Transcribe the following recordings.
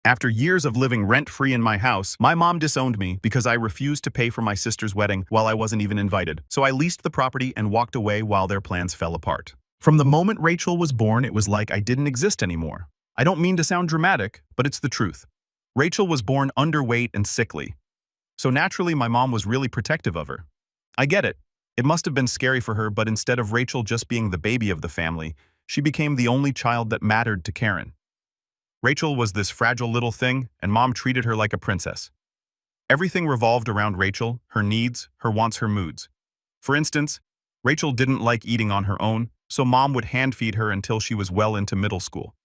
After years of living rent-free in my house, my mom disowned me because I refused to pay for my sister's wedding while I wasn't even invited. So I leased the property and walked away while their plans fell apart. From the moment Rachel was born, it was like I didn't exist anymore. I don't mean to sound dramatic, but it's the truth. Rachel was born underweight and sickly. So naturally, my mom was really protective of her. I get it. It must have been scary for her, but instead of Rachel just being the baby of the family, she became the only child that mattered to Karen. Rachel was this fragile little thing, and Mom treated her like a princess. Everything revolved around Rachel, her needs, her wants, her moods. For instance, Rachel didn't like eating on her own, so Mom would hand-feed her until she was well into middle school.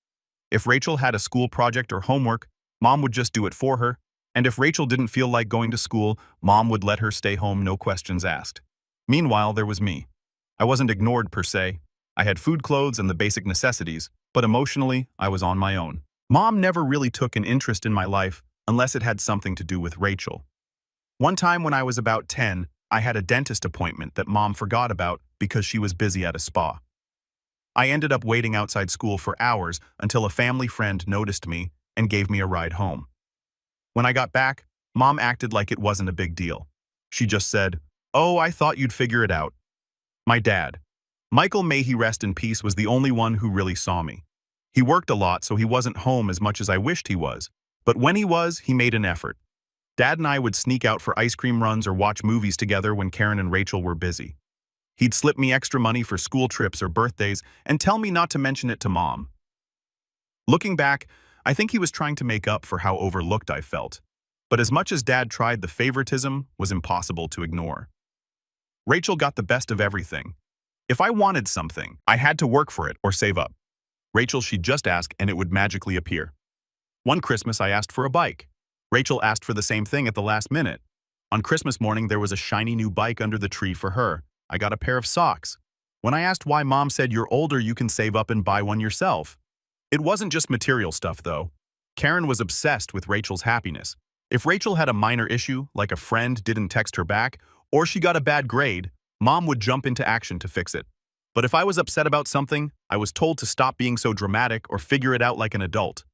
If Rachel had a school project or homework, Mom would just do it for her, and if Rachel didn't feel like going to school, Mom would let her stay home, no questions asked. Meanwhile, there was me. I wasn't ignored per se. I had food, clothes, and the basic necessities, but emotionally, I was on my own. Mom never really took an interest in my life unless it had something to do with Rachel. One time when I was about 10, I had a dentist appointment that Mom forgot about because she was busy at a spa. I ended up waiting outside school for hours until a family friend noticed me and gave me a ride home. When I got back, Mom acted like it wasn't a big deal. She just said, "Oh, I thought you'd figure it out." My dad, Michael, may he rest in peace, was the only one who really saw me. He worked a lot, so he wasn't home as much as I wished he was, but when he was, he made an effort. Dad and I would sneak out for ice cream runs or watch movies together when Karen and Rachel were busy. He'd slip me extra money for school trips or birthdays and tell me not to mention it to Mom. Looking back, I think he was trying to make up for how overlooked I felt. But as much as Dad tried, the favoritism was impossible to ignore. Rachel got the best of everything. If I wanted something, I had to work for it or save up. Rachel, she'd just ask and it would magically appear. One Christmas, I asked for a bike. Rachel asked for the same thing at the last minute. On Christmas morning, there was a shiny new bike under the tree for her. I got a pair of socks. When I asked why, Mom said, "You're older, you can save up and buy one yourself." It wasn't just material stuff, though. Karen was obsessed with Rachel's happiness. If Rachel had a minor issue, like a friend didn't text her back, or she got a bad grade, Mom would jump into action to fix it. But if I was upset about something, I was told to stop being so dramatic or figure it out like an adult.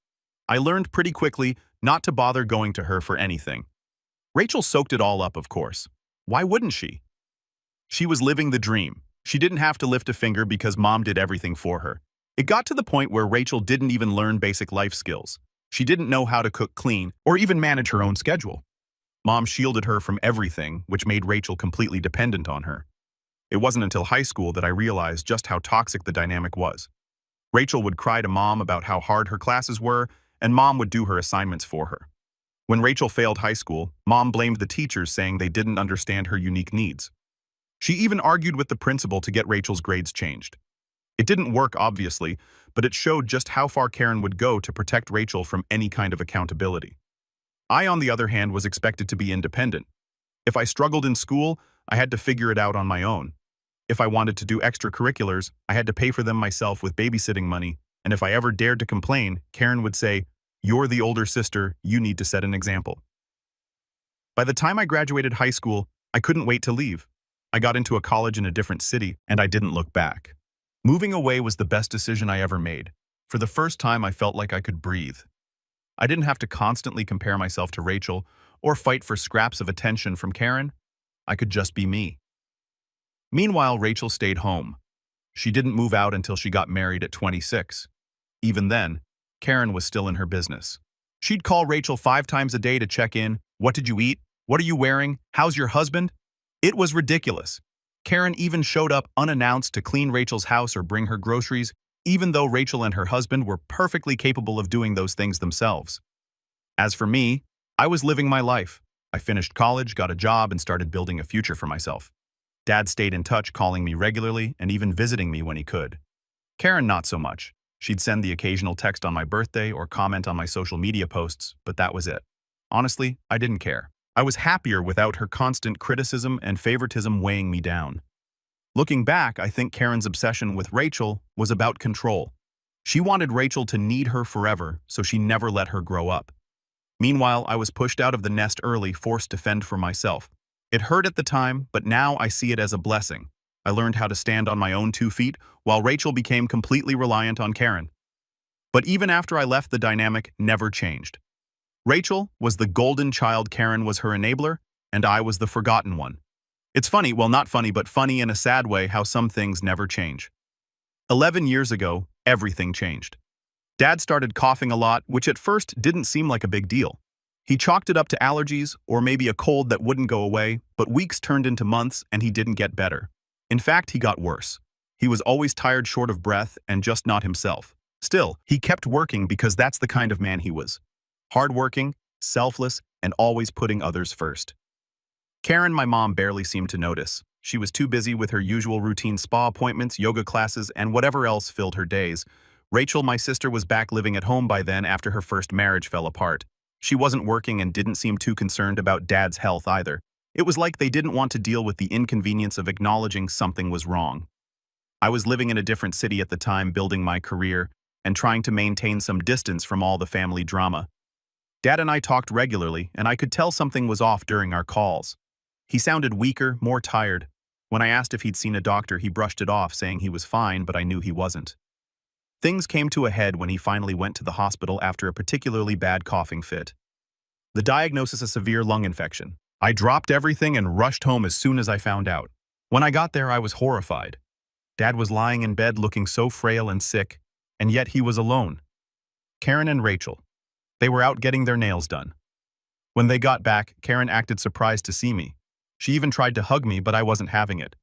I learned pretty quickly not to bother going to her for anything. Rachel soaked it all up, of course. Why wouldn't she? She was living the dream. She didn't have to lift a finger because Mom did everything for her. It got to the point where Rachel didn't even learn basic life skills. She didn't know how to cook, clean, or even manage her own schedule. Mom shielded her from everything, which made Rachel completely dependent on her. It wasn't until high school that I realized just how toxic the dynamic was. Rachel would cry to Mom about how hard her classes were, and Mom would do her assignments for her. When Rachel failed high school, Mom blamed the teachers, saying they didn't understand her unique needs. She even argued with the principal to get Rachel's grades changed. It didn't work, obviously, but it showed just how far Karen would go to protect Rachel from any kind of accountability. I, on the other hand, was expected to be independent. If I struggled in school, I had to figure it out on my own. If I wanted to do extracurriculars, I had to pay for them myself with babysitting money, and if I ever dared to complain, Karen would say, "You're the older sister, you need to set an example." By the time I graduated high school, I couldn't wait to leave. I got into a college in a different city, and I didn't look back. Moving away was the best decision I ever made. For the first time, I felt like I could breathe. I didn't have to constantly compare myself to Rachel or fight for scraps of attention from Karen. I could just be me. Meanwhile, Rachel stayed home. She didn't move out until she got married at 26. Even then, Karen was still in her business. She'd call Rachel 5 times a day to check in. "What did you eat? What are you wearing? How's your husband?" It was ridiculous. Karen even showed up unannounced to clean Rachel's house or bring her groceries, even though Rachel and her husband were perfectly capable of doing those things themselves. As for me, I was living my life. I finished college, got a job, and started building a future for myself. Dad stayed in touch, calling me regularly and even visiting me when he could. Karen, not so much. She'd send the occasional text on my birthday or comment on my social media posts, but that was it. Honestly, I didn't care. I was happier without her constant criticism and favoritism weighing me down. Looking back, I think Karen's obsession with Rachel was about control. She wanted Rachel to need her forever, so she never let her grow up. Meanwhile, I was pushed out of the nest early, forced to fend for myself. It hurt at the time, but now I see it as a blessing. I learned how to stand on my own 2 feet, while Rachel became completely reliant on Karen. But even after I left, the dynamic never changed. Rachel was the golden child, Karen was her enabler, and I was the forgotten one. It's funny, well, not funny, but funny in a sad way, how some things never change. 11 years ago, everything changed. Dad started coughing a lot, which at first didn't seem like a big deal. He chalked it up to allergies or maybe a cold that wouldn't go away, but weeks turned into months and he didn't get better. In fact, he got worse. He was always tired, short of breath, and just not himself. Still, he kept working because that's the kind of man he was. Hardworking, selfless, and always putting others first. Karen, my mom, barely seemed to notice. She was too busy with her usual routine spa appointments, yoga classes, and whatever else filled her days. Rachel, my sister, was back living at home by then after her first marriage fell apart. She wasn't working and didn't seem too concerned about Dad's health either. It was like they didn't want to deal with the inconvenience of acknowledging something was wrong. I was living in a different city at the time, building my career, and trying to maintain some distance from all the family drama. Dad and I talked regularly, and I could tell something was off during our calls. He sounded weaker, more tired. When I asked if he'd seen a doctor, he brushed it off, saying he was fine, but I knew he wasn't. Things came to a head when he finally went to the hospital after a particularly bad coughing fit. The diagnosis: a severe lung infection. I dropped everything and rushed home as soon as I found out. When I got there, I was horrified. Dad was lying in bed looking so frail and sick, and yet he was alone. Karen and Rachel. They were out getting their nails done. When they got back, Karen acted surprised to see me. She even tried to hug me, but I wasn't having it.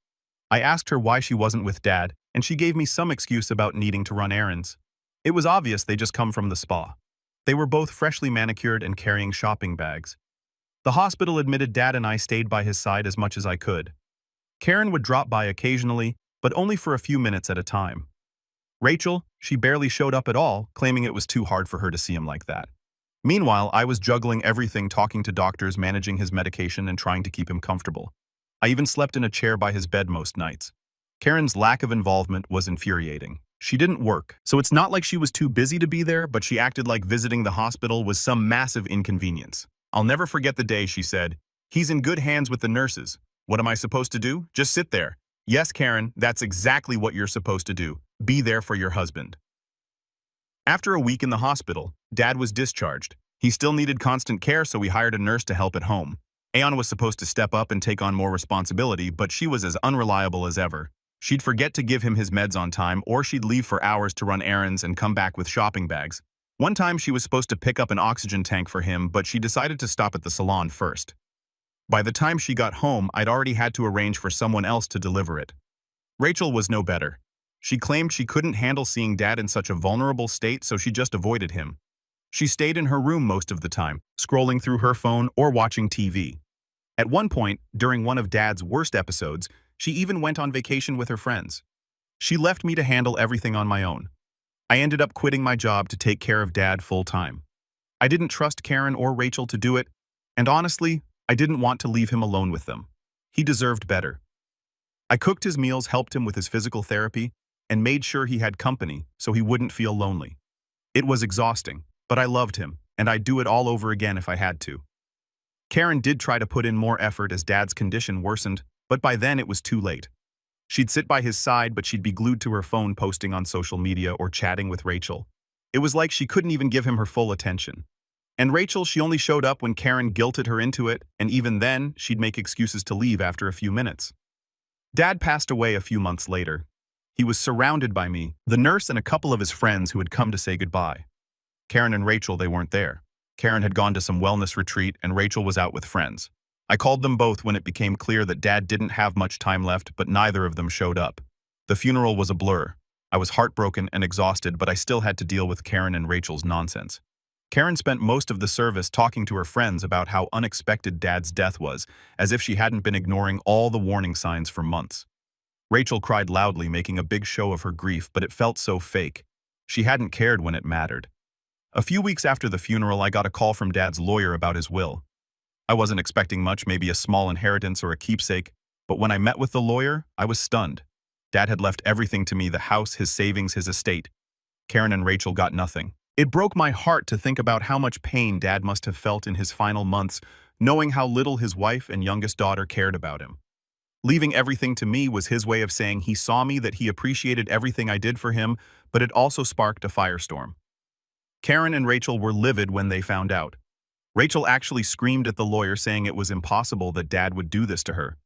I asked her why she wasn't with Dad, and she gave me some excuse about needing to run errands. It was obvious they just come from the spa. They were both freshly manicured and carrying shopping bags. The hospital admitted Dad and I stayed by his side as much as I could. Karen would drop by occasionally, but only for a few minutes at a time. Rachel, she barely showed up at all, claiming it was too hard for her to see him like that. Meanwhile, I was juggling everything, talking to doctors, managing his medication, and trying to keep him comfortable. I even slept in a chair by his bed most nights. Karen's lack of involvement was infuriating. She didn't work, so it's not like she was too busy to be there, but she acted like visiting the hospital was some massive inconvenience. I'll never forget the day she said, "He's in good hands with the nurses. What am I supposed to do? Just sit there." Yes, Karen, that's exactly what you're supposed to do. Be there for your husband. After a week in the hospital, Dad was discharged. He still needed constant care, so we hired a nurse to help at home. Aeon was supposed to step up and take on more responsibility, but she was as unreliable as ever. She'd forget to give him his meds on time, or she'd leave for hours to run errands and come back with shopping bags. One time she was supposed to pick up an oxygen tank for him, but she decided to stop at the salon first. By the time she got home, I'd already had to arrange for someone else to deliver it. Rachel was no better. She claimed she couldn't handle seeing Dad in such a vulnerable state, so she just avoided him. She stayed in her room most of the time, scrolling through her phone or watching TV. At one point, during one of Dad's worst episodes, she even went on vacation with her friends. She left me to handle everything on my own. I ended up quitting my job to take care of Dad full-time. I didn't trust Karen or Rachel to do it, and honestly, I didn't want to leave him alone with them. He deserved better. I cooked his meals, helped him with his physical therapy, and made sure he had company so he wouldn't feel lonely. It was exhausting, but I loved him, and I'd do it all over again if I had to. Karen did try to put in more effort as Dad's condition worsened, but by then it was too late. She'd sit by his side, but she'd be glued to her phone, posting on social media or chatting with Rachel. It was like she couldn't even give him her full attention. And Rachel, she only showed up when Karen guilted her into it, and even then, she'd make excuses to leave after a few minutes. Dad passed away a few months later. He was surrounded by me, the nurse, and a couple of his friends who had come to say goodbye. Karen and Rachel, they weren't there. Karen had gone to some wellness retreat, and Rachel was out with friends. I called them both when it became clear that Dad didn't have much time left, but neither of them showed up. The funeral was a blur. I was heartbroken and exhausted, but I still had to deal with Karen and Rachel's nonsense. Karen spent most of the service talking to her friends about how unexpected Dad's death was, as if she hadn't been ignoring all the warning signs for months. Rachel cried loudly, making a big show of her grief, but it felt so fake. She hadn't cared when it mattered. A few weeks after the funeral, I got a call from Dad's lawyer about his will. I wasn't expecting much, maybe a small inheritance or a keepsake, but when I met with the lawyer, I was stunned. Dad had left everything to me: the house, his savings, his estate. Karen and Rachel got nothing. It broke my heart to think about how much pain Dad must have felt in his final months, knowing how little his wife and youngest daughter cared about him. Leaving everything to me was his way of saying he saw me, that he appreciated everything I did for him, but it also sparked a firestorm. Karen and Rachel were livid when they found out. Rachel actually screamed at the lawyer saying it was impossible that Dad would do this to her.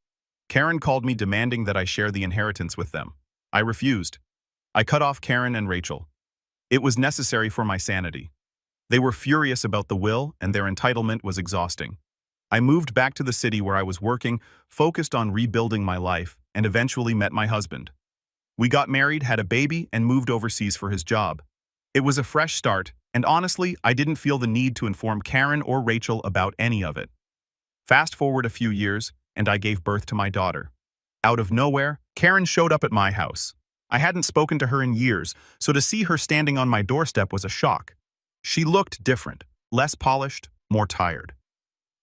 Karen called me demanding that I share the inheritance with them. I refused. I cut off Karen and Rachel. It was necessary for my sanity. They were furious about the will, and their entitlement was exhausting. I moved back to the city where I was working, focused on rebuilding my life, and eventually met my husband. We got married, had a baby, and moved overseas for his job. It was a fresh start, and honestly, I didn't feel the need to inform Karen or Rachel about any of it. Fast forward a few years, and I gave birth to my daughter. Out of nowhere, Karen showed up at my house. I hadn't spoken to her in years, so to see her standing on my doorstep was a shock. She looked different, less polished, more tired.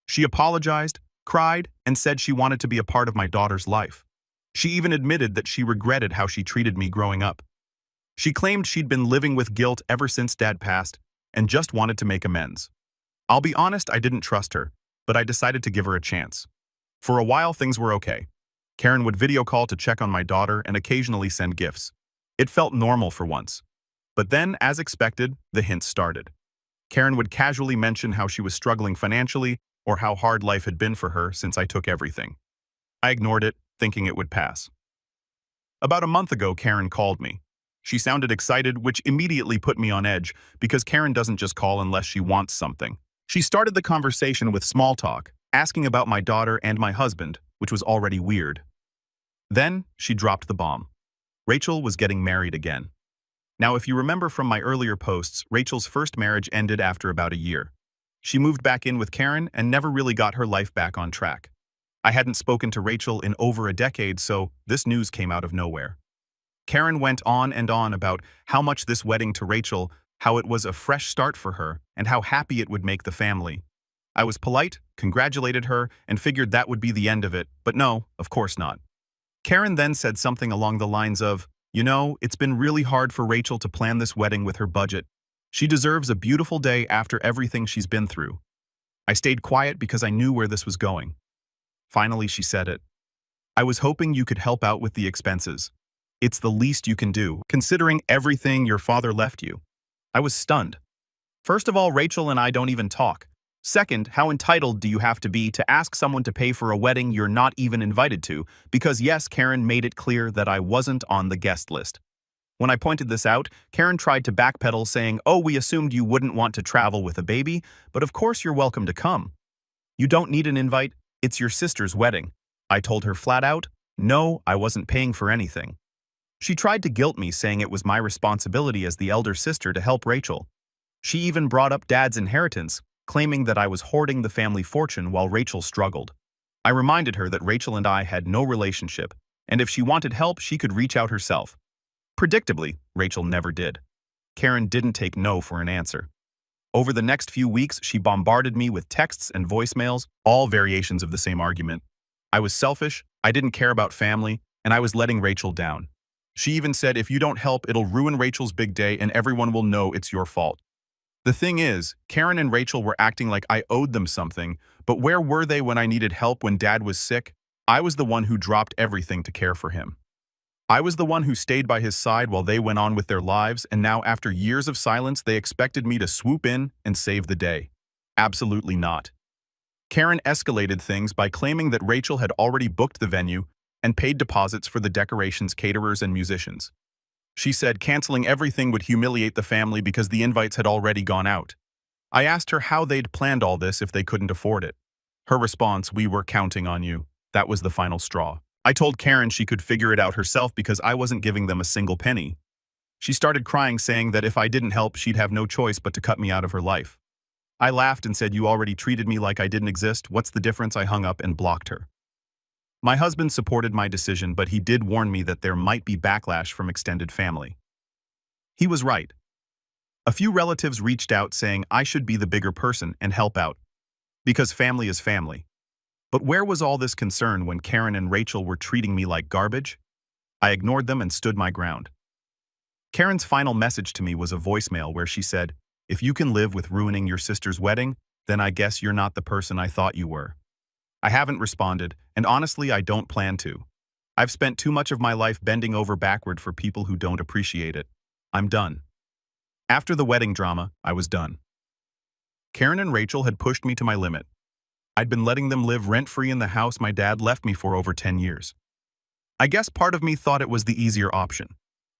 She apologized, cried, and said she wanted to be a part of my daughter's life. She even admitted that she regretted how she treated me growing up. She claimed she'd been living with guilt ever since Dad passed and just wanted to make amends. I'll be honest, I didn't trust her, but I decided to give her a chance. For a while, things were okay. Karen would video call to check on my daughter and occasionally send gifts. It felt normal for once. But then, as expected, the hints started. Karen would casually mention how she was struggling financially or how hard life had been for her since I took everything. I ignored it, thinking it would pass. About a month ago, Karen called me. She sounded excited, which immediately put me on edge, because Karen doesn't just call unless she wants something. She started the conversation with small talk, asking about my daughter and my husband, which was already weird. Then, she dropped the bomb. Rachel was getting married again. Now, if you remember from my earlier posts, Rachel's first marriage ended after about a year. She moved back in with Karen and never really got her life back on track. I hadn't spoken to Rachel in over a decade, so this news came out of nowhere. Karen went on and on about how much this wedding to Rachel, how it was a fresh start for her, and how happy it would make the family. I was polite, congratulated her, and figured that would be the end of it, but no, of course not. Karen then said something along the lines of, "You know, it's been really hard for Rachel to plan this wedding with her budget. She deserves a beautiful day after everything she's been through." I stayed quiet because I knew where this was going. Finally, she said it. "I was hoping you could help out with the expenses. It's the least you can do, considering everything your father left you." I was stunned. First of all, Rachel and I don't even talk. Second, how entitled do you have to be to ask someone to pay for a wedding you're not even invited to? Because yes, Karen made it clear that I wasn't on the guest list. When I pointed this out, Karen tried to backpedal, saying, "Oh, we assumed you wouldn't want to travel with a baby, but of course you're welcome to come. You don't need an invite, it's your sister's wedding." I told her flat out, no, I wasn't paying for anything. She tried to guilt me, saying it was my responsibility as the elder sister to help Rachel. She even brought up Dad's inheritance, claiming that I was hoarding the family fortune while Rachel struggled. I reminded her that Rachel and I had no relationship, and if she wanted help, she could reach out herself. Predictably, Rachel never did. Karen didn't take no for an answer. Over the next few weeks, she bombarded me with texts and voicemails, all variations of the same argument. I was selfish, I didn't care about family, and I was letting Rachel down. She even said, "If you don't help, it'll ruin Rachel's big day and everyone will know it's your fault." The thing is, Karen and Rachel were acting like I owed them something, but where were they when I needed help when Dad was sick? I was the one who dropped everything to care for him. I was the one who stayed by his side while they went on with their lives, and now after years of silence, they expected me to swoop in and save the day. Absolutely not. Karen escalated things by claiming that Rachel had already booked the venue and paid deposits for the decorations, caterers, and musicians. She said canceling everything would humiliate the family because the invites had already gone out. I asked her how they'd planned all this if they couldn't afford it. Her response, "We were counting on you." That was the final straw. I told Karen she could figure it out herself because I wasn't giving them a single penny. She started crying, saying that if I didn't help, she'd have no choice but to cut me out of her life. I laughed and said, "You already treated me like I didn't exist. What's the difference?" I hung up and blocked her. My husband supported my decision, but he did warn me that there might be backlash from extended family. He was right. A few relatives reached out saying I should be the bigger person and help out, because family is family. But where was all this concern when Karen and Rachel were treating me like garbage? I ignored them and stood my ground. Karen's final message to me was a voicemail where she said, "If you can live with ruining your sister's wedding, then I guess you're not the person I thought you were." I haven't responded, and honestly, I don't plan to. I've spent too much of my life bending over backward for people who don't appreciate it. I'm done. After the wedding drama, I was done. Karen and Rachel had pushed me to my limit. I'd been letting them live rent-free in the house my dad left me for over 10 years. I guess part of me thought it was the easier option.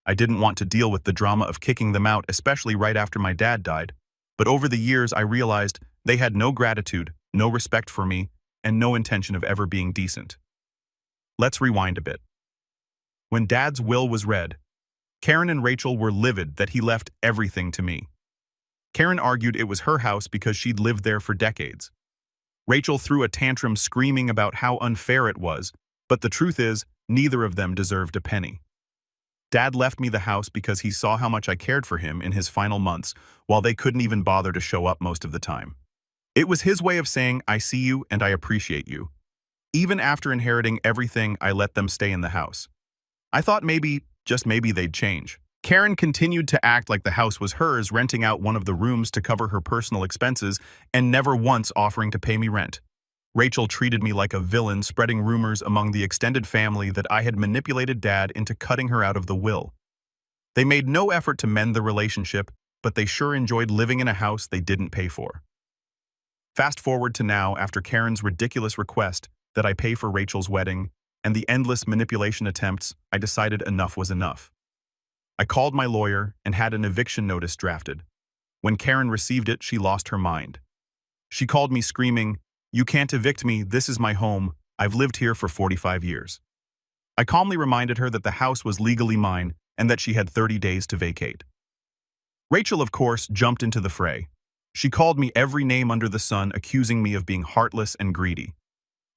I didn't want to deal with the drama of kicking them out, especially right after my dad died. But over the years, I realized they had no gratitude, no respect for me, and no intention of ever being decent. Let's rewind a bit. When Dad's will was read, Karen and Rachel were livid that he left everything to me. Karen argued it was her house because she'd lived there for decades. Rachel threw a tantrum screaming about how unfair it was, but the truth is, neither of them deserved a penny. Dad left me the house because he saw how much I cared for him in his final months, while they couldn't even bother to show up most of the time. It was his way of saying, I see you and I appreciate you. Even after inheriting everything, I let them stay in the house. I thought maybe, just maybe, they'd change. Karen continued to act like the house was hers, renting out one of the rooms to cover her personal expenses and never once offering to pay me rent. Rachel treated me like a villain, spreading rumors among the extended family that I had manipulated Dad into cutting her out of the will. They made no effort to mend the relationship, but they sure enjoyed living in a house they didn't pay for. Fast forward to now, after Karen's ridiculous request that I pay for Rachel's wedding and the endless manipulation attempts, I decided enough was enough. I called my lawyer and had an eviction notice drafted. When Karen received it, she lost her mind. She called me screaming, "You can't evict me, this is my home, I've lived here for 45 years. I calmly reminded her that the house was legally mine and that she had 30 days to vacate. Rachel, of course, jumped into the fray. She called me every name under the sun, accusing me of being heartless and greedy.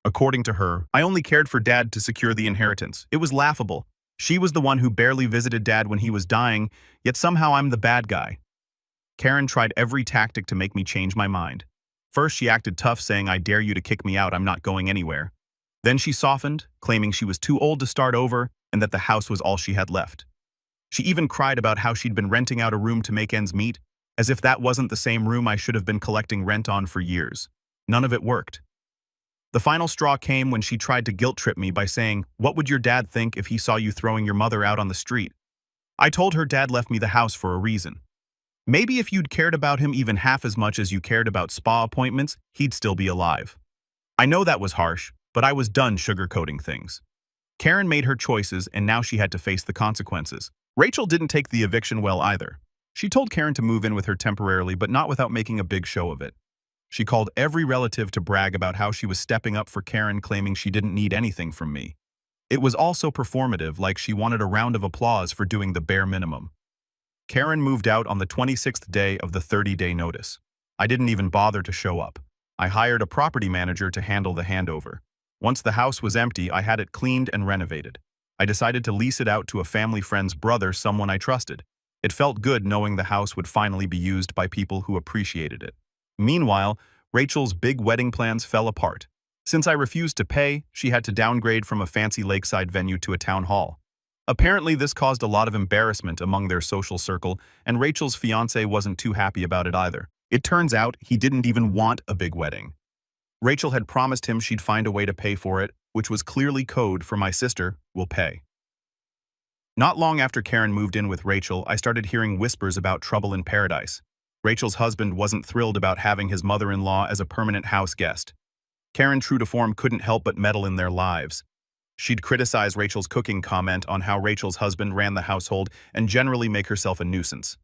According to her, I only cared for Dad to secure the inheritance. It was laughable. She was the one who barely visited Dad when he was dying, yet somehow I'm the bad guy. Karen tried every tactic to make me change my mind. First, she acted tough, saying, I dare you to kick me out, I'm not going anywhere. Then she softened, claiming she was too old to start over and that the house was all she had left. She even cried about how she'd been renting out a room to make ends meet, as if that wasn't the same room I should have been collecting rent on for years. None of it worked. The final straw came when she tried to guilt-trip me by saying, what would your dad think if he saw you throwing your mother out on the street? I told her Dad left me the house for a reason. Maybe if you'd cared about him even half as much as you cared about spa appointments, he'd still be alive. I know that was harsh, but I was done sugarcoating things. Karen made her choices, and now she had to face the consequences. Rachel didn't take the eviction well either. She told Karen to move in with her temporarily, but not without making a big show of it. She called every relative to brag about how she was stepping up for Karen, claiming she didn't need anything from me. It was all so performative, like she wanted a round of applause for doing the bare minimum. Karen moved out on the 26th day of the 30-day notice. I didn't even bother to show up. I hired a property manager to handle the handover. Once the house was empty, I had it cleaned and renovated. I decided to lease it out to a family friend's brother, someone I trusted. It felt good knowing the house would finally be used by people who appreciated it. Meanwhile, Rachel's big wedding plans fell apart. Since I refused to pay, she had to downgrade from a fancy lakeside venue to a town hall. Apparently, this caused a lot of embarrassment among their social circle, and Rachel's fiancé wasn't too happy about it either. It turns out he didn't even want a big wedding. Rachel had promised him she'd find a way to pay for it, which was clearly code for my sister will pay. Not long after Karen moved in with Rachel, I started hearing whispers about trouble in paradise. Rachel's husband wasn't thrilled about having his mother-in-law as a permanent house guest. Karen, true to form, couldn't help but meddle in their lives. She'd criticize Rachel's cooking, comment on how Rachel's husband ran the household, and generally make herself a nuisance.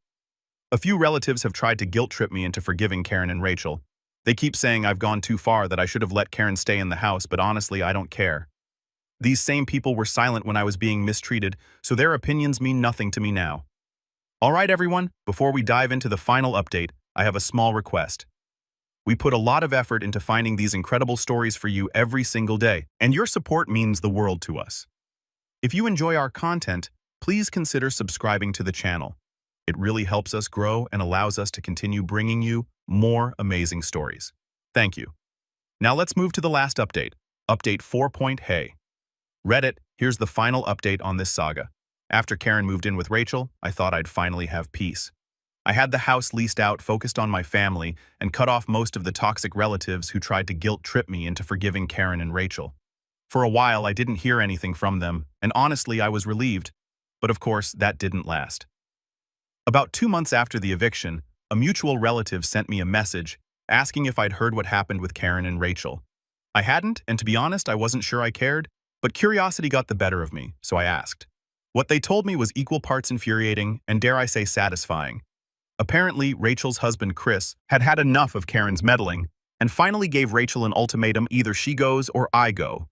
A few relatives have tried to guilt-trip me into forgiving Karen and Rachel. They keep saying I've gone too far, that I should have let Karen stay in the house, but honestly, I don't care. These same people were silent when I was being mistreated, so their opinions mean nothing to me now. Alright everyone, before we dive into the final update, I have a small request. We put a lot of effort into finding these incredible stories for you every single day, and your support means the world to us. If you enjoy our content, please consider subscribing to the channel. It really helps us grow and allows us to continue bringing you more amazing stories. Thank you. Now let's move to the last update. Update 4. Hey. Reddit, here's the final update on this saga. After Karen moved in with Rachel, I thought I'd finally have peace. I had the house leased out, focused on my family, and cut off most of the toxic relatives who tried to guilt-trip me into forgiving Karen and Rachel. For a while, I didn't hear anything from them, and honestly, I was relieved. But of course, that didn't last. About 2 months after the eviction, a mutual relative sent me a message asking if I'd heard what happened with Karen and Rachel. I hadn't, and to be honest, I wasn't sure I cared, but curiosity got the better of me, so I asked. What they told me was equal parts infuriating and, dare I say, satisfying. Apparently, Rachel's husband, Chris, had had enough of Karen's meddling and finally gave Rachel an ultimatum: either she goes or I go.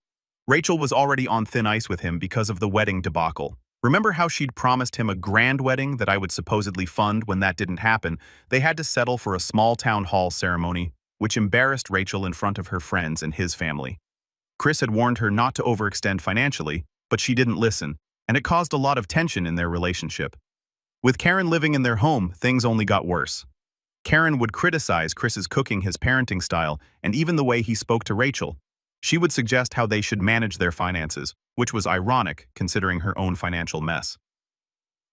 Rachel was already on thin ice with him because of the wedding debacle. Remember how she'd promised him a grand wedding that I would supposedly fund? When that didn't happen, they had to settle for a small town hall ceremony, which embarrassed Rachel in front of her friends and his family. Chris had warned her not to overextend financially, but she didn't listen, and it caused a lot of tension in their relationship. With Karen living in their home, things only got worse. Karen would criticize Chris's cooking, his parenting style, and even the way he spoke to Rachel. She would suggest how they should manage their finances, which was ironic considering her own financial mess.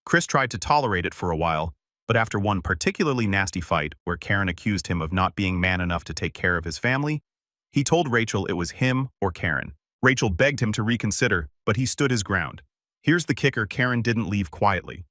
Chris tried to tolerate it for a while, but after one particularly nasty fight where Karen accused him of not being man enough to take care of his family, he told Rachel it was him or Karen. Rachel begged him to reconsider, but he stood his ground. Here's the kicker: Karen didn't leave quietly.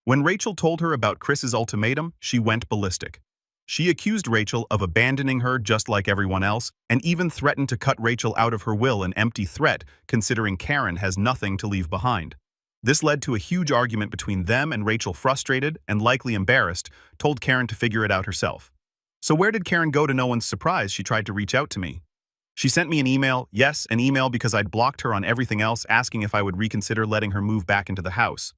When Rachel told her about Chris's ultimatum, she went ballistic. She accused Rachel of abandoning her just like everyone else, and even threatened to cut Rachel out of her will, an empty threat considering Karen has nothing to leave behind. This led to a huge argument between them, and Rachel, frustrated and likely embarrassed, told Karen to figure it out herself. So where did Karen go? To no one's surprise, she tried to reach out to me. She sent me an email, yes, an email, because I'd blocked her on everything else, asking if I would reconsider letting her move back into the house.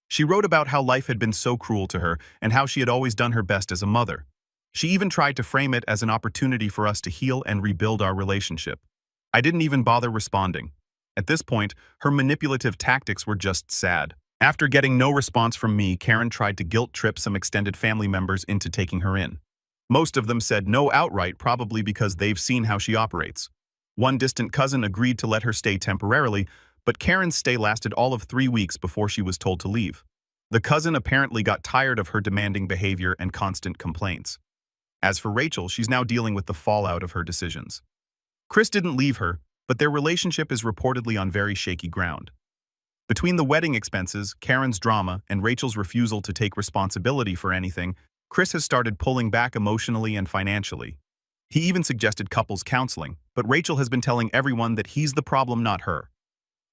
She wrote about how life had been so cruel to her and how she had always done her best as a mother. She even tried to frame it as an opportunity for us to heal and rebuild our relationship. I didn't even bother responding. At this point, her manipulative tactics were just sad. After getting no response from me, Karen tried to guilt-trip some extended family members into taking her in. Most of them said no outright, probably because they've seen how she operates. One distant cousin agreed to let her stay temporarily, but Karen's stay lasted all of 3 weeks before she was told to leave. The cousin apparently got tired of her demanding behavior and constant complaints. As for Rachel, she's now dealing with the fallout of her decisions. Chris didn't leave her, but their relationship is reportedly on very shaky ground. Between the wedding expenses, Karen's drama, and Rachel's refusal to take responsibility for anything, Chris has started pulling back emotionally and financially. He even suggested couples counseling, but Rachel has been telling everyone that he's the problem, not her.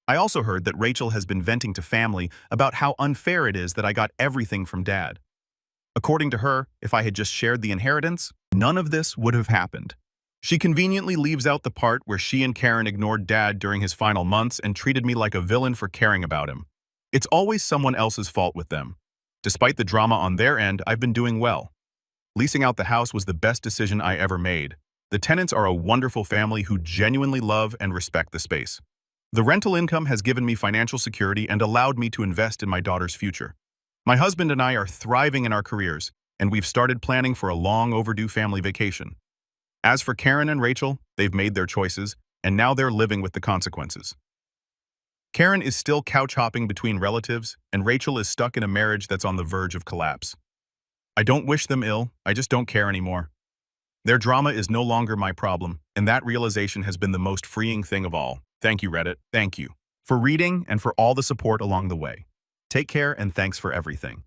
I also heard that Rachel has been venting to family about how unfair it is that I got everything from Dad. According to her, if I had just shared the inheritance, none of this would have happened. She conveniently leaves out the part where she and Karen ignored Dad during his final months and treated me like a villain for caring about him. It's always someone else's fault with them. Despite the drama on their end, I've been doing well. Leasing out the house was the best decision I ever made. The tenants are a wonderful family who genuinely love and respect the space. The rental income has given me financial security and allowed me to invest in my daughter's future. My husband and I are thriving in our careers, and we've started planning for a long overdue family vacation. As for Karen and Rachel, they've made their choices, and now they're living with the consequences. Karen is still couch-hopping between relatives, and Rachel is stuck in a marriage that's on the verge of collapse. I don't wish them ill, I just don't care anymore. Their drama is no longer my problem, and that realization has been the most freeing thing of all. Thank you, Reddit. Thank you for reading and for all the support along the way. Take care, and thanks for everything.